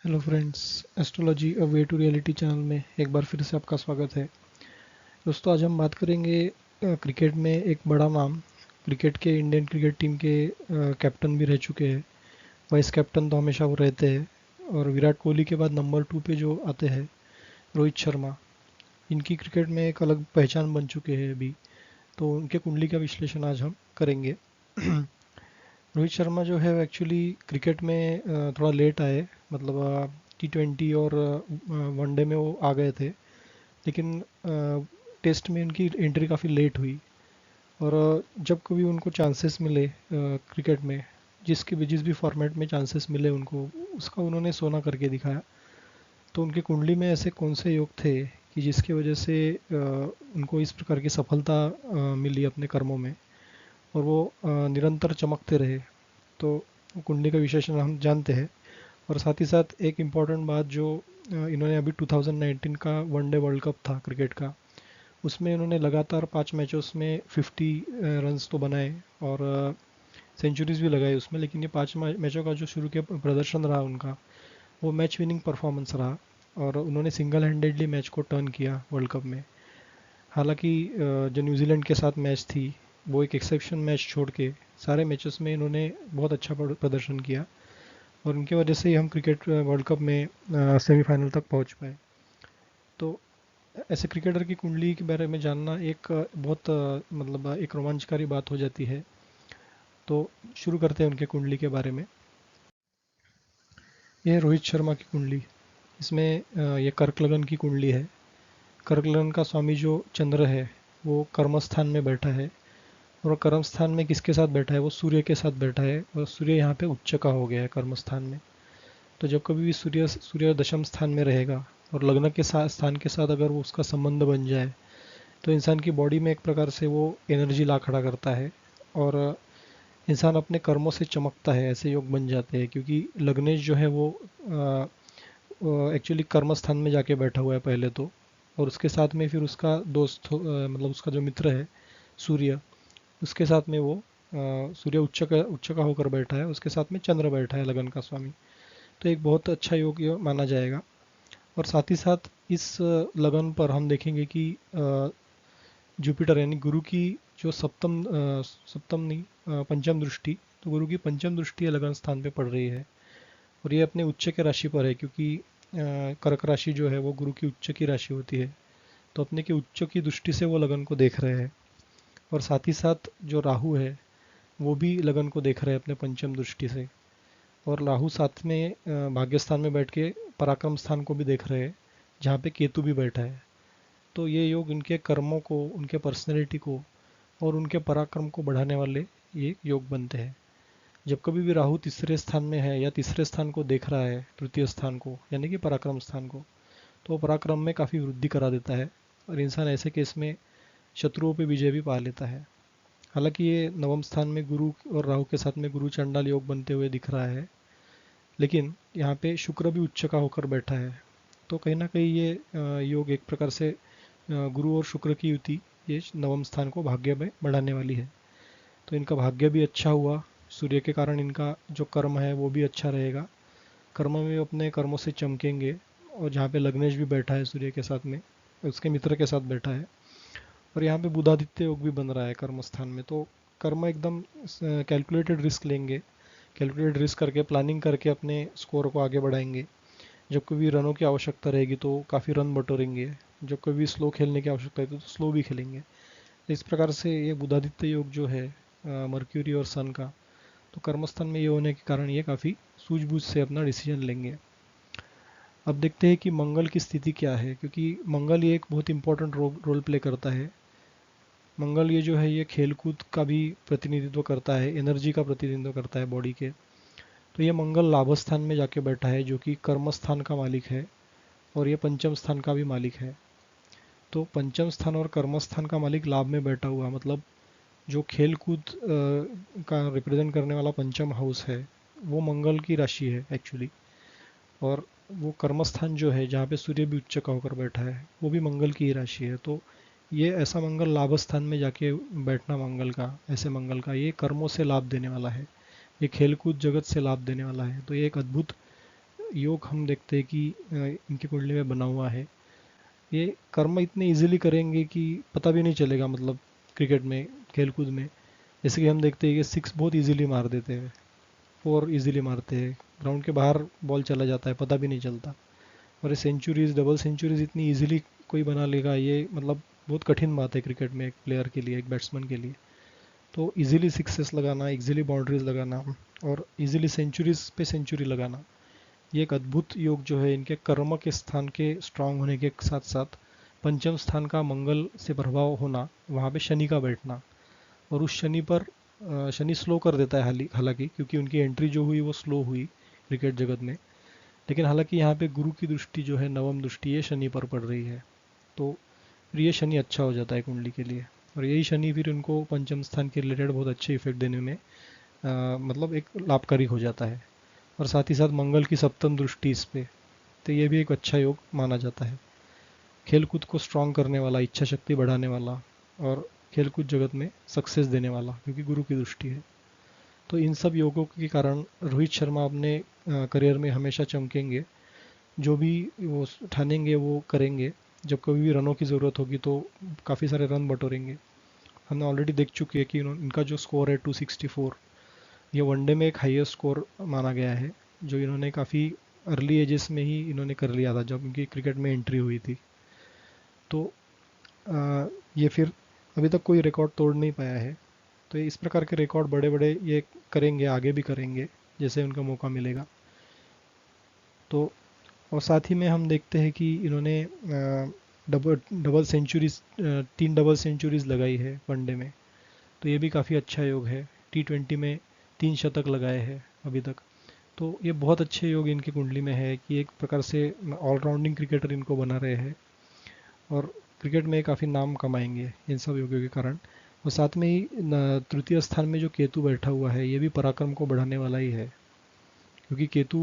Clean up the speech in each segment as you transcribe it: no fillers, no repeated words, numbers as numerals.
Hello friends, astrology a way to reality channel में एक बार फिर से आपका स्वागत है। दोस्तों, आज हम बात करेंगे क्रिकेट में एक बड़ा नाम, क्रिकेट के इंडियन क्रिकेट टीम के कैप्टन भी रह चुके हैं। वाइस कैप्टन तो हमेशा वो रहते हैं, और विराट कोहली के बाद नंबर 2 पे जो आते हैं, रोहित शर्मा। इनकी क्रिकेट में एक अलग पहचान बन चुके हैं अभी। तो उनके कुंडली का विश्लेषण आज हम करेंगे। रोहित शर्मा जो है एक्चुअली क्रिकेट में थोड़ा लेट आए, मतलब T20 और वनडे में वो आ गए थे। लेकिन टेस्ट में उनकी एंट्री काफ़ी लेट हुई, और जब कभी उनको चांसेस मिले क्रिकेट में, जिस भी फॉर्मेट में चांसेस मिले उनको, उसका उन्होंने सोना करके दिखाया। तो उनके कुंडली में ऐसे कौन से योग थे कि जिसकी वजह से उनको इस प्रकार की सफलता मिली अपने कर्मों में, और वो निरंतर चमकते रहे। तो कुंडली का विशेषण हम जानते हैं। और साथ ही साथ एक इम्पॉर्टेंट बात जो इन्होंने अभी 2019 का वनडे वर्ल्ड कप था क्रिकेट का, उसमें इन्होंने लगातार 5 मैचों में 50 रन्स तो बनाए, और सेंचुरीज भी लगाई उसमें। लेकिन ये 5 मैचों का जो शुरू के प्रदर्शन रहा उनका, वो मैच विनिंग परफॉर्मेंस रहा, और उन्होंने सिंगल हैंडेडली मैच को टर्न किया वर्ल्ड कप में। हालांकि जो न्यूजीलैंड के साथ मैच थी, वो एक एक्सेप्शन मैच छोड़ के सारे मैचेस में इन्होंने बहुत अच्छा प्रदर्शन किया, और उनकी वजह से ही हम क्रिकेट वर्ल्ड कप में सेमीफाइनल तक पहुंच पाए। तो ऐसे क्रिकेटर की कुंडली के बारे में जानना एक बहुत मतलब एक रोमांचकारी बात हो जाती है। तो शुरू करते हैं उनके कुंडली के बारे में। ये है रोहित शर्मा की कुंडली। इसमें ये कर्क लगन की कुंडली है। कर्क लगन का स्वामी जो चंद्र है, वो कर्म स्थान में बैठा है। और कर्म स्थान में किसके साथ बैठा है? वो सूर्य के साथ बैठा है, और सूर्य यहाँ पे उच्च का हो गया है कर्म स्थान में। तो जब कभी भी सूर्य सूर्य दशम स्थान में रहेगा, और लग्न के साथ स्थान के साथ अगर वो उसका संबंध बन जाए, तो इंसान की बॉडी में एक प्रकार से वो एनर्जी ला खड़ा करता है, और इंसान अपने कर्मों से चमकता है। ऐसे योग बन जाते हैं, क्योंकि लग्नेश जो है वो एक्चुअली कर्म स्थान में जाके बैठा हुआ है पहले तो। और उसके साथ में फिर उसका दोस्त मतलब उसका जो मित्र है सूर्य, उसके साथ में वो सूर्य उच्च का होकर बैठा है, उसके साथ में चंद्र बैठा है लगन का स्वामी। तो एक बहुत अच्छा योग माना जाएगा। और साथ ही साथ इस लगन पर हम देखेंगे कि जुपिटर यानी गुरु की जो सप्तम नहीं, पंचम दृष्टि, तो गुरु की पंचम दृष्टि लगन स्थान पे पड़ रही है। और ये अपने उच्च के राशि पर है, क्योंकि कर्क राशि जो है वो गुरु की उच्च की राशि होती है। तो अपने के उच्च की दृष्टि से वो लगन को देख रहे हैं। और साथ ही साथ जो राहु है, वो भी लगन को देख रहे हैं अपने पंचम दृष्टि से। और राहु साथ में भाग्य स्थान में बैठ के पराक्रम स्थान को भी देख रहे हैं, जहाँ पे केतु भी बैठा है। तो ये योग उनके कर्मों को, उनके पर्सनैलिटी को और उनके पराक्रम को बढ़ाने वाले ये योग बनते हैं। जब कभी भी राहु तीसरे स्थान में है, या तीसरे स्थान को देख रहा है, तृतीय स्थान को यानी कि पराक्रम स्थान को, तो वो पराक्रम में काफ़ी वृद्धि करा देता है, और इंसान ऐसे केस में शत्रुओं पे विजय भी पा लेता है। हालांकि ये नवम स्थान में गुरु और राहु के साथ में गुरु चंडाल योग बनते हुए दिख रहा है, लेकिन यहाँ पे शुक्र भी उच्च का होकर बैठा है। तो कहीं ना कहीं ये योग एक प्रकार से गुरु और शुक्र की युति, ये नवम स्थान को भाग्य में बढ़ाने वाली है। तो इनका भाग्य भी अच्छा हुआ, सूर्य के कारण इनका जो कर्म है वो भी अच्छा रहेगा। कर्म में अपने कर्मों से चमकेंगे। और जहाँ पे लग्नेश भी बैठा है सूर्य के साथ में, उसके मित्र के साथ बैठा है, और यहाँ पे बुधादित्य योग भी बन रहा है कर्म स्थान में। तो कर्म एकदम कैलकुलेटेड रिस्क लेंगे, कैलकुलेटेड रिस्क करके प्लानिंग करके अपने स्कोर को आगे बढ़ाएंगे। जब कभी रनों की आवश्यकता रहेगी तो काफ़ी रन बटोरेंगे, जब कभी स्लो खेलने की आवश्यकता है तो स्लो भी खेलेंगे। इस प्रकार से ये बुधादित्य योग जो है मर्क्यूरी और सन का, तो कर्मस्थान में ये होने के कारण ये काफ़ी सूझबूझ से अपना डिसीजन लेंगे। अब देखते हैं कि मंगल की स्थिति क्या है, क्योंकि मंगल ये एक बहुत इंपॉर्टेंट रोल प्ले करता है। मंगल ये जो है ये खेलकूद का भी प्रतिनिधित्व करता है, एनर्जी का प्रतिनिधित्व करता है बॉडी के। तो ये मंगल लाभ स्थान में जाके बैठा है, जो कि कर्म स्थान का मालिक है, और ये पंचम स्थान का भी मालिक है। तो पंचम स्थान और कर्म स्थान का मालिक लाभ में बैठा हुआ, मतलब जो खेल कूद का रिप्रेजेंट करने वाला पंचम हाउस है, वो मंगल की राशि है एक्चुअली। और वो कर्मस्थान जो है, जहाँ पे सूर्य भी उच्च का होकर बैठा है, वो भी मंगल की ही राशि है। तो ये ऐसा मंगल लाभ स्थान में जाके बैठना मंगल का, ऐसे मंगल का ये कर्मों से लाभ देने वाला है, ये खेलकूद जगत से लाभ देने वाला है। तो ये एक अद्भुत योग हम देखते हैं कि इनकी कुंडली में बना हुआ है, ये कर्म इतने इजीली करेंगे कि पता भी नहीं चलेगा। मतलब क्रिकेट में, खेलकूद में, जैसे कि हम देखते हैं कि सिक्स बहुत इजीली मार देते हैं, फोर इजीली मारते हैं, ग्राउंड के बाहर बॉल चला जाता है, पता भी नहीं चलता। और ये सेंचुरीज, डबल सेंचुरीज इतनी इजीली कोई बना लेगा, ये मतलब बहुत कठिन बात है क्रिकेट में एक प्लेयर के लिए, एक बैट्समैन के लिए। तो इजीली सिक्सेस लगाना, इजीली बाउंड्रीज लगाना और इजीली सेंचुरीज पे सेंचुरी लगाना, ये एक अद्भुत योग जो है इनके कर्म के स्थान के स्ट्रांग होने के साथ साथ पंचम स्थान का मंगल से प्रभाव होना, वहाँ पे शनि का बैठना, और उस शनि पर शनि स्लो कर देता है हालांकि, क्योंकि उनकी एंट्री जो हुई वो स्लो हुई क्रिकेट जगत में। लेकिन हालांकि यहाँ पे गुरु की दृष्टि जो है, नवम दृष्टि, ये शनि पर पड़ रही है। तो फिर ये शनि अच्छा हो जाता है कुंडली के लिए, और यही शनि फिर उनको पंचम स्थान के रिलेटेड बहुत अच्छे इफेक्ट देने में मतलब एक लाभकारी हो जाता है। और साथ ही साथ मंगल की सप्तम दृष्टि इस पे, तो ये भी एक अच्छा योग माना जाता है। खेलकूद को स्ट्रांग करने वाला, इच्छा शक्ति बढ़ाने वाला, और खेलकूद जगत में सक्सेस देने वाला, क्योंकि गुरु की दृष्टि है। तो इन सब योगों के कारण रोहित शर्मा अपने करियर में हमेशा चमकेंगे। जो भी वो ठानेंगे वो करेंगे। जब कभी भी रनों की ज़रूरत होगी तो काफ़ी सारे रन बटोरेंगे। हमने ऑलरेडी देख चुके हैं कि इनका जो स्कोर है 264, ये वनडे में एक हाईएस्ट स्कोर माना गया है, जो इन्होंने काफ़ी अर्ली एजेस में ही इन्होंने कर लिया था जब इनकी क्रिकेट में एंट्री हुई थी। तो ये फिर अभी तक कोई रिकॉर्ड तोड़ नहीं पाया है। तो इस प्रकार के रिकॉर्ड बड़े बड़े ये करेंगे, आगे भी करेंगे जैसे उनका मौका मिलेगा। तो और साथ ही में हम देखते हैं कि इन्होंने double double centuries, 3 double centuries लगाई है वनडे में। तो ये भी काफ़ी अच्छा योग है। T20 में 3 शतक लगाए हैं अभी तक। तो ये बहुत अच्छे योग इनकी कुंडली में है कि एक प्रकार से ऑलराउंडिंग क्रिकेटर इनको बना रहे हैं, और क्रिकेट में काफ़ी नाम कमाएंगे इन सब योगों के कारण। और साथ में ही तृतीय स्थान में जो केतु बैठा हुआ है, ये भी पराक्रम को बढ़ाने वाला ही है, क्योंकि केतु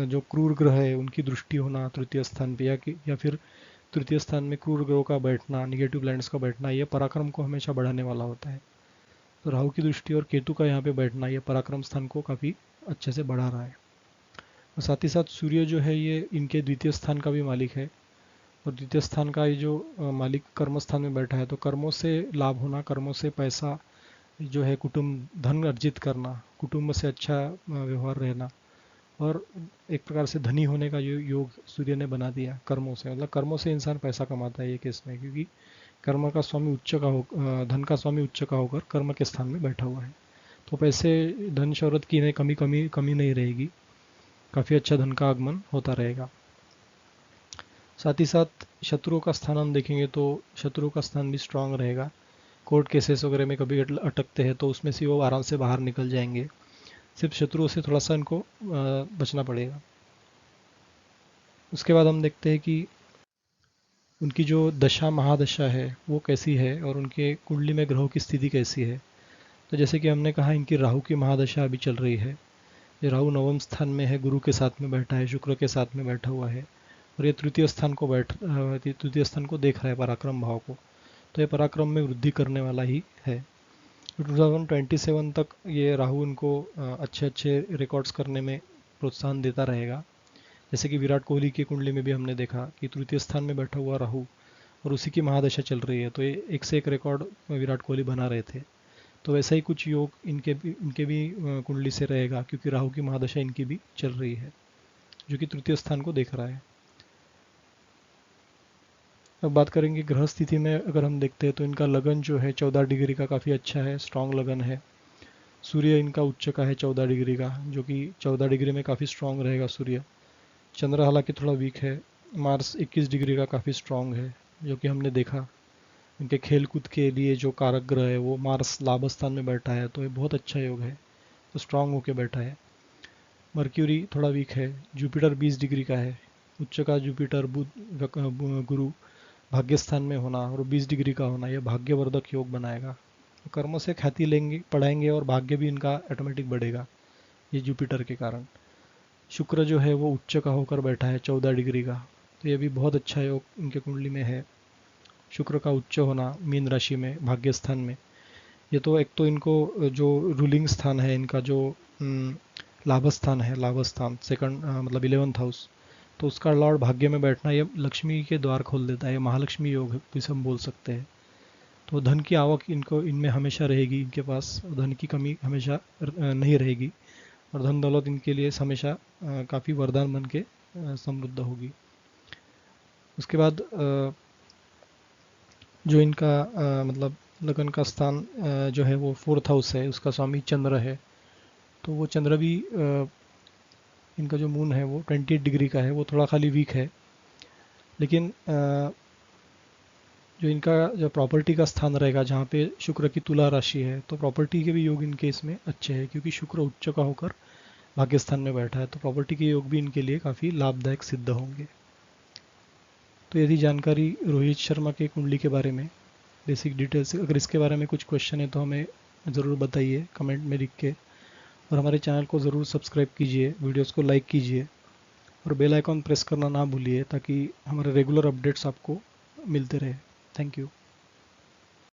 जो क्रूर ग्रह है उनकी दृष्टि होना तृतीय स्थान पे, या फिर तृतीय स्थान में क्रूर ग्रहों का बैठना, निगेटिव प्लैनेट्स का बैठना, ये पराक्रम को हमेशा बढ़ाने वाला होता है। तो राहु की दृष्टि और केतु का यहाँ पे बैठना, ये पराक्रम स्थान को काफ़ी अच्छे से बढ़ा रहा है। और साथ ही साथ सूर्य जो है ये इनके द्वितीय स्थान का भी मालिक है, और द्वितीय स्थान का ये जो मालिक कर्म स्थान में बैठा है, तो कर्मों से लाभ होना, कर्मों से पैसा जो है, कुटुंब धन अर्जित करना, कुटुंब से अच्छा व्यवहार रहना, और एक प्रकार से धनी होने का योग सूर्य ने बना दिया कर्मों से। मतलब कर्मों से इंसान पैसा कमाता है ये केस में, क्योंकि कर्म का स्वामी उच्च का हो, धन का स्वामी उच्च का होकर कर्म के स्थान में बैठा हुआ है। तो पैसे, धन शौहरत की नहीं, कमी नहीं रहेगी, काफ़ी अच्छा धन का आगमन होता रहेगा। साथ ही साथ शत्रुओं का स्थान हम देखेंगे तो शत्रुओं का स्थान भी स्ट्रांग रहेगा। कोर्ट केसेस वगैरह में कभी अटकते हैं तो उसमें से वो आराम से बाहर निकल जाएंगे। सिर्फ शत्रुओं से थोड़ा सा इनको बचना पड़ेगा। उसके बाद हम देखते हैं कि उनकी जो दशा महादशा है वो कैसी है, और उनके कुंडली में ग्रहों की स्थिति कैसी है। तो जैसे कि हमने कहा, इनकी राहु की महादशा अभी चल रही है। ये राहु नवम स्थान में है, गुरु के साथ में बैठा है, शुक्र के साथ में बैठा हुआ है, और ये तृतीय स्थान को देख रहा है, पराक्रम भाव को। तो ये पराक्रम में वृद्धि करने वाला ही है। 2027 तक ये राहु उनको अच्छे अच्छे रिकॉर्ड्स करने में प्रोत्साहन देता रहेगा। जैसे कि विराट कोहली की कुंडली में भी हमने देखा कि तृतीय स्थान में बैठा हुआ राहु, और उसी की महादशा चल रही है, तो ये एक से एक रिकॉर्ड विराट कोहली बना रहे थे। तो वैसा ही कुछ योग इनके भी कुंडली से रहेगा, क्योंकि राहु की महादशा इनकी भी चल रही है, जो कि तृतीय स्थान को देख रहा है। अब बात करेंगे ग्रह स्थिति में, अगर हम देखते हैं तो इनका लगन जो है 14 डिग्री का काफ़ी अच्छा है, स्ट्रांग लगन है। सूर्य इनका उच्च का है 14 डिग्री का, जो कि 14 डिग्री में काफ़ी स्ट्रांग रहेगा सूर्य। चंद्र हालांकि थोड़ा वीक है। मार्स 21 डिग्री का काफ़ी स्ट्रांग है, जो कि हमने देखा। इनके खेल कूद के लिए जो कारक ग्रह है वो मार्स लाभ स्थान में बैठा है, तो ये बहुत अच्छा योग है, तो स्ट्रांग होके बैठा है। मर्क्यूरी थोड़ा वीक है। जुपिटर 20 डिग्री का है, उच्च का जुपिटर, बुध, गुरु भाग्य स्थान में होना और 20 डिग्री का होना, यह भाग्यवर्धक योग बनाएगा। कर्मों से ख्याति लेंगे, पढ़ाएंगे, और भाग्य भी इनका ऑटोमेटिक बढ़ेगा ये जुपिटर के कारण। शुक्र जो है वो उच्च का होकर बैठा है 14 डिग्री का, तो ये भी बहुत अच्छा योग इनके कुंडली में है। शुक्र का उच्च होना मीन राशि में, भाग्य स्थान में, ये तो एक तो इनको जो रूलिंग स्थान है, इनका जो लाभस्थान है, लाभस्थान सेकंड मतलब 11th हाउस, तो उसका लॉर्ड भाग्य में बैठना ये लक्ष्मी के द्वार खोल देता है, ये महालक्ष्मी योग भी हम बोल सकते हैं। तो धन की आवक इनको इनमें हमेशा रहेगी, इनके पास धन की कमी हमेशा नहीं रहेगी, और धन दौलत इनके लिए हमेशा काफ़ी वरदान बन के समृद्ध होगी। उसके बाद जो इनका मतलब लगन का स्थान जो है वो 4th हाउस है, उसका स्वामी चंद्र है। तो वो चंद्र भी इनका जो मून है वो 28 डिग्री का है, वो थोड़ा खाली वीक है, लेकिन जो इनका जो प्रॉपर्टी का स्थान रहेगा जहाँ पे शुक्र की तुला राशि है, तो प्रॉपर्टी के भी योग इनके इसमें अच्छे हैं, क्योंकि शुक्र उच्च का होकर भाग्य स्थान में बैठा है, तो प्रॉपर्टी के योग भी इनके लिए काफ़ी लाभदायक सिद्ध होंगे। तो यदि जानकारी रोहित शर्मा के कुंडली के बारे में बेसिक डिटेल्स, अगर इसके बारे में कुछ क्वेश्चन है तो हमें ज़रूर बताइए कमेंट में लिख के, और हमारे चैनल को ज़रूर सब्सक्राइब कीजिए, वीडियोस को लाइक कीजिए, और बेल आइकॉन प्रेस करना ना भूलिए, ताकि हमारे रेगुलर अपडेट्स आपको मिलते रहे। Thank you.